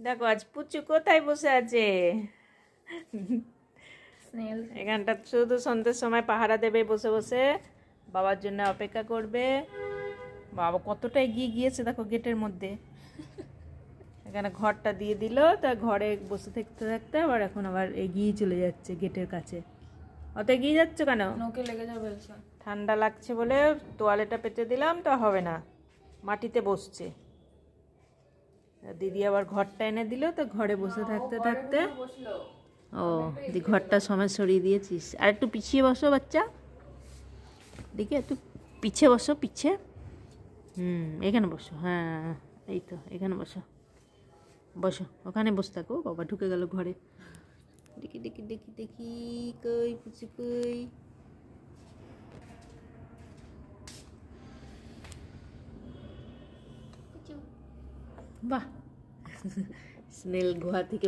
দেখো আজ পুচু কোথায় বসে আছে। এখানটা শুধু সন্ধ্যের সময় পাহারা দেবে বসে বসে, বাবার জন্য অপেক্ষা করবে। বাবা কতটা এগিয়ে গিয়েছে দেখো গেটের মধ্যে। এখানে ঘরটা দিয়ে দিল, তা ঘরে বসে থাকতে থাকতে আবার এখন আবার এগিয়ে চলে যাচ্ছে গেটের কাছে। অত এগিয়ে যাচ্ছ কেন? নোকে লেগে যাবে। ঠান্ডা লাগছে বলে তোয়ালেটা পেতে দিলাম, তো হবে না, মাটিতে বসছে। দিদি আবার ঘরটা এনে দিল, তো ঘরে বসে থাকতে থাকতে ও দি ঘরটা সময় সরিয়ে দিয়েছিস। আর একটু পিছিয়ে বসো বাচ্চা, দেখি একটু পিছিয়ে বসো, পিছিয়ে। এখানে বসো, হ্যাঁ এই তো এখানে বসো, বসো ওখানে বসে থাকো। বাবা ঢুকে গেল ঘরে। দেখি দেখি দেখি দেখি কই পুচু কই। বাহ, স্নেল গুহা থেকে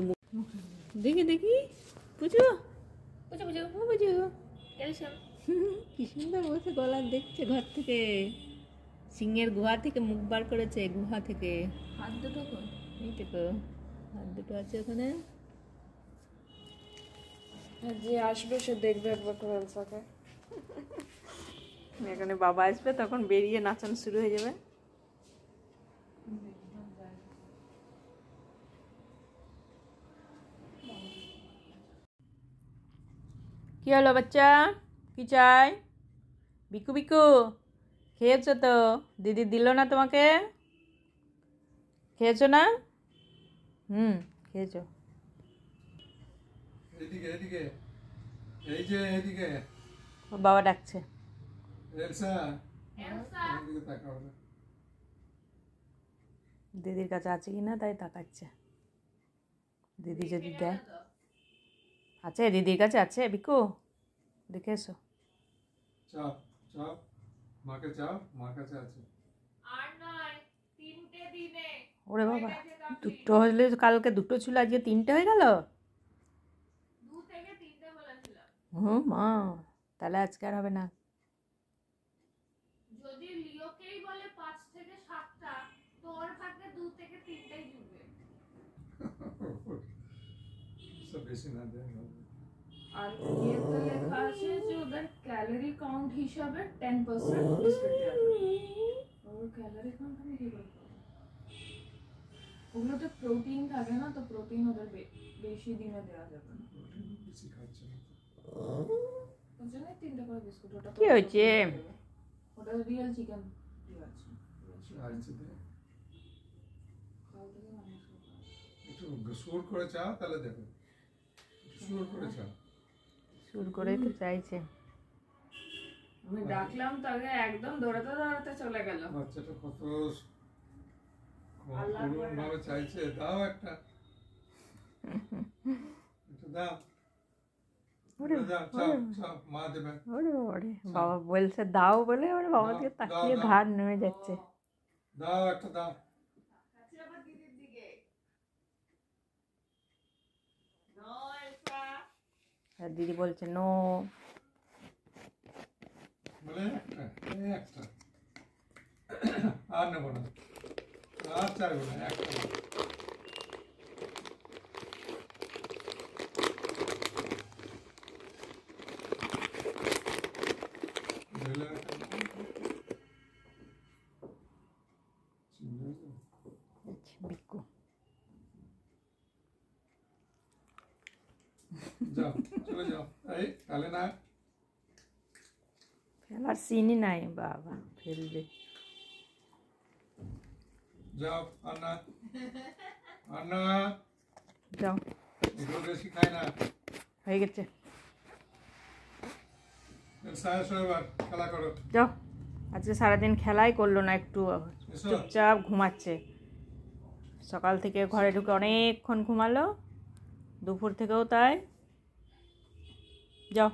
দেখি দেখি পুচু পুচু পুচু পুচু কি সুন্দর বসে গলা দেখছে ঘর থেকে। সিংহের গুহা থেকে মুখ বার করেছে, গুহা থেকে। হাত দুটো কই? এইটুকু হাত দুটো আছে ওখানে। যে আসবে সে দেখবে একবার করে এলসাকে। এখানে বাবা আসবে, তখন বেরিয়ে নাচানো শুরু হয়ে যাবে। কি হলো বাচ্চা, কি চাই? বিকু বিকু খেয়েছো তো? দিদি দিল না তোমাকে? খেয়েছো না? খেয়েছো। এদিকে এদিকে, এই যে এদিকে বাবা ডাকছে। এলসা, এদিকে তাকাও। দিদির কাছে আছে কিনা তাই তাকাচ্ছে। দিদি যদি দেয়। আছে দিদির কাছে আছে। বিকু দেখে এসো। চাও চাও, মাকে চাও, মার কাছে আছে। ওরে বাবা, দুটো হলে কালকে দুটো ছিল, আজকে তিনটে হয়ে গেল। মা, তাহলে আজকে আর হবে না। যদি লিওকেই বলে 5 থেকে 7টা, তোর ভাগে 2 থেকে 3টাই জুড়বে। সব বেশি না দেয়। আর ইয়েতে লেখা আছে যে ওদের ক্যালোরি কাউন্ট হিসাবে 10% বিস্কুট দেওয়া যাবে। ওর ক্যালোরি কাউন্ট আমি কি বলবো? ওগুলোতে প্রোটিন থাকে না, তো প্রোটিন ওদের বেশি দিনে দেওয়া যাবে না। বেশি খাচ্ছে না ওর জন্য 3টা করে বিস্কুট। ওটা কি হয়েছে? ওটা রিয়েল চিকেন দিয়ে আছে। আছে দে। একটু সুর করে চাও, তাহলে দেখো সুর করে চাও। সুর করেই তো চাইছে। আমি ডাকলাম তাকে, একদম দৌড়াতে দৌড়াতে চলে গেল। বাচ্চাটা কত করুণ ভাবে চাইছে। দাও একটা, দাও দাও, চাও চাও, মা দেবে। বাবা বলছে দাও বলে, ওরে বাবা দিকে তাকিয়ে ধার নেমে যাচ্ছে। দাও একটা, দাও। দিদি বলছে নো বলে একটা একটা, আর নেবো না, আর চাইবো না, একটা। বিকু যাও, চলে যাও। এই তাহলে না, ফেলার সিনই নাই। বাবা ফেলবে। যাও। আর না, আর না, যাও, এগুলো বেশি খায় না। হয়ে গেছে, এবার খেলা করো। যাও। আজকে সারাদিন খেলাই করলো না, একটু চুপচাপ ঘুমাচ্ছে। সকাল থেকে ঘরে ঢুকে অনেকক্ষণ ঘুমালো, দুপুর থেকেও তাই। যাও।